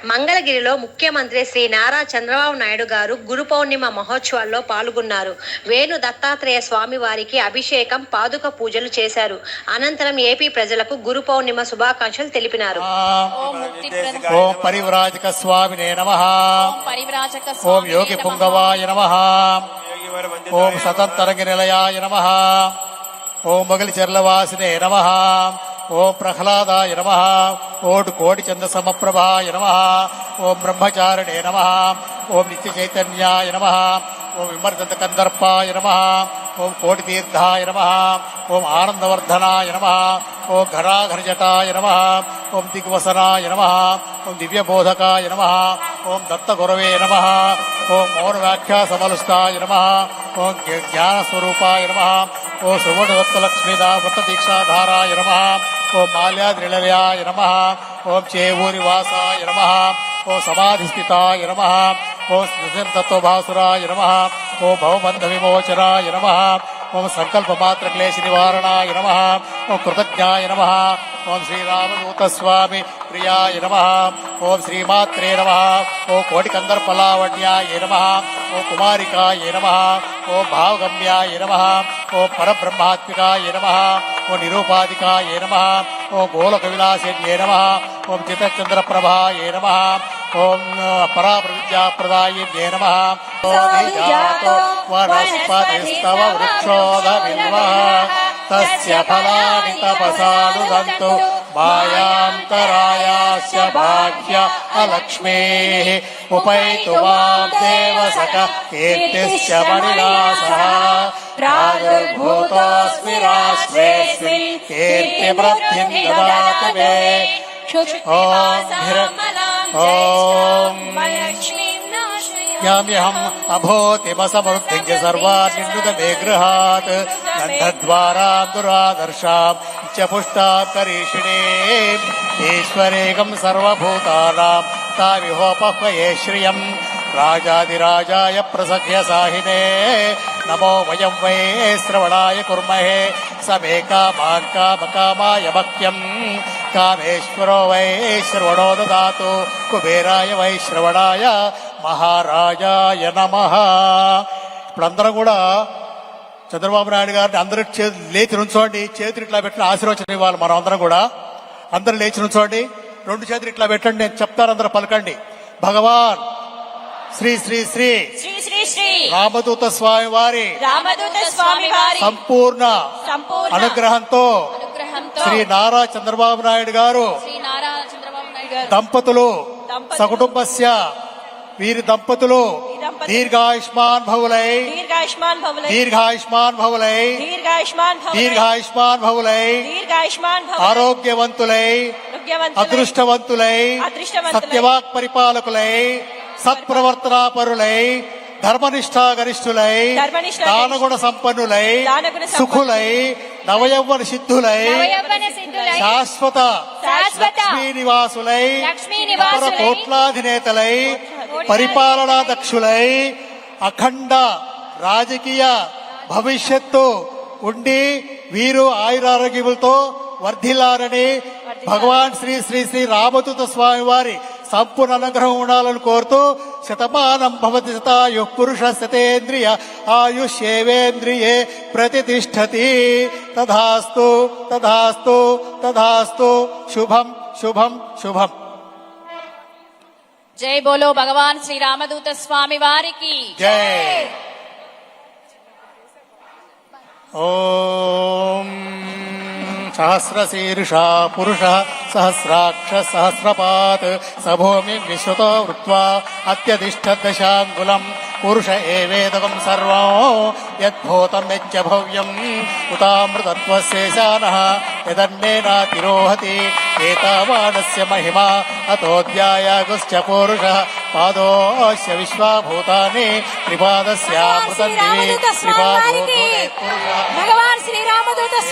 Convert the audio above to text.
మంగళగిరిలో ముఖ్యమంత్రి శ్రీ నారా చంద్రబాబు నాయుడు గారు గురు పౌర్ణిమ మహోత్సవాల్లో పాల్గొన్నారు. వేణు దత్తాత్రేయ స్వామి వారికి అభిషేకం, పాదుక పూజలు చేశారు. అనంతరం ఏపీ ప్రజలకు గురు పౌర్ణిమ శుభాకాంక్షలు తెలిపినారు. ఓం పరివ్రాజక స్వామినే నమః. ఓం యోగి పుంగవాయ నమః. ఓం సతంతరంగ నిలయాయ నమః. ఓం మొగలి చెర్లవాసినే నమః. ఓం ప్రహ్లాదాయ నమః. ఓం కోటి చంద సమప్రభాయ నమః. ఓం బ్రహ్మచారిణే నమః. ఓం నిత్య చైతన్యాయ నమః. ఓం విమర్దంత కందర్పాయ నమః. ఓం కోటి తీర్థాయ నమః. ఓం ఆనందవర్ధనాయ నమః. ఓం ఘరాఘరజటాయ నమః. ఓం దిగ్వసనాయ నమః. ఓం దివ్యబోధకాయ నమః. ఓం దత్తగురవే నమః. ఓం మౌన వ్యాఖ్యా సమలుస్తాయ నమః. ఓం జ్ఞానస్వరూపాయ నమః. ఓం సువర్ణదత్తలక్ష్మీదా వృత్తదీక్షాధారాయ నమః. ఓం మాల్యాద్రిలయాయ నమః. ఓం చేవూరివాసాయ నమః. ఓం సమాధిస్థితాయ నమః. ఓం స్మృతిర్తత్వభాసురాయ నమః. ఓం భవబంధ విమోచనాయ నమః. ఓం సంకల్పమాత్ర క్లేశ నివారణాయ నమః. ఓం కృతజ్ఞాయ నమః. ఓం శ్రీరామదూతస్వామి ప్రియాయ నమః. ఓం శ్రీమాత్రే నమః. ఓం కోటికందర్పలావణ్యాయ నమః. ఓం కుమారికాయ నమః. ఓం భావగమ్యాయ నమః. ఓం పరబ్రహ్మాత్మికాయ నమః. ఓం నిరూపాధికాయ నమః. ఓం గోలక విలాసిన్యే నమః. ఓం చిత్తచంద్రప్రభాయ నమః. ఓం పరాప్రవిద్యాప్రదాయిన్యే నమః. వనస్పతిస్తవ వృక్షోదవిల్వః తస్య ఫలాని తపసానుదంతు మాయాంతరాయాస్య భాగ్య అలక్ష్మేః ఉపైతు మాం దేవసక కీర్తిశ్చ మణినాసః ప్రాదుర్భూతోऽస్మి రాష్ట్రేऽస్మిన్ కీర్తివృద్ధిం దదాతు మే. ఓం యామ్యహం అభూతిమసమృద్ధించ సర్వాన్నిన్నుత మే గృహాత్ గంధద్వారాం దురాదర్శాం చ పుష్టాం కరీషిణే ఈశ్వరేకం సర్వభూతానాం తావిహోపహ్వయే శ్రియం రాజాదిరాజాయ ప్రసఖ్య సాహినే నమో వయం వై శ్రవణాయ కుర్మహే సమే కామాన్ కామకామాయ భక్త్యం కామేశ్వరో వై శ్రవణో దదాతు కుబేరాయ వై శ్రవణాయ మహారాజాయ నమః. ఇప్పుడందరం కూడా చంద్రబాబు నాయుడు గారిని అందరూ లేచి నుంచోండి. చేతులు ఇట్లా పెట్టిన ఆశీర్వచనం ఇవ్వాలి. మనం అందరం కూడా అందరూ లేచి నుంచోండి. రెండు చేతులు ఇట్లా పెట్టండి. నేను చెప్తాను, అందరూ పలకండి. భగవాన్ శ్రీ శ్రీ శ్రీ శ్రీ శ్రీ శ్రీ రామదూత స్వామి వారి సంపూర్ణ అనుగ్రహంతో శ్రీ నారా చంద్రబాబు నాయుడు గారు దంపతులు సకుటుంబస్య వీరి దంపతులు దీర్ఘాయుష్మాన్ భవులై ఆరోగ్యవంతులై అదృష్టవంతులై సత్యవాక్ పరిపాలకులై సత్ప్రవర్తనాపరులై ధర్మనిష్టాగరిష్ఠులై దానగుణ సంపన్నులై సుఖులై నవయౌవన సిద్ధులై శాశ్వత లక్ష్మీ నివాసులై అపర కోట్లాధినేతలై పరిపాలనా దక్షులై అఖండ రాజకీయ భవిష్యత్తు ఉండి వీరు ఆయురారోగ్యములతో వర్ధిల్లారని భగవాన్ శ్రీ శ్రీ శ్రీ రామదూత స్వామి వారి సంపూర్ణ అనుగ్రహం ఉండాలని కోరుతూ శతమానం భవతి శతాయు పురుష శతేంద్రియ ఆయుష్యేవేంద్రియే ప్రతిష్టతి. తథాస్తు తథాస్తు తథాస్తు. శుభం శుభం శుభం. జై బోలో భగవాన్ శ్రీ రామదూత స్వామి వారికి జై. ఓం సహస్రశీర్షా పురుష సహస్రాక్ష సహస్రపాత్ సభూమి విశ్వతో వృత్వా అత్యధిష్ఠదశాంగులం పురుష ఏవేదకం సర్వం యద్భూతం యచ్చ భవ్యం ఉతామృతత్వశేషానః యదన్నేనాతిరోహతి ఏతావానస్య మహిమా అతోऽధ్యాయాగుశ్చ పురుషః పాదోస్య విశ్వాభూతాని త్రిపాదస్యామృతం దివి త్రిపాదో పురుషः.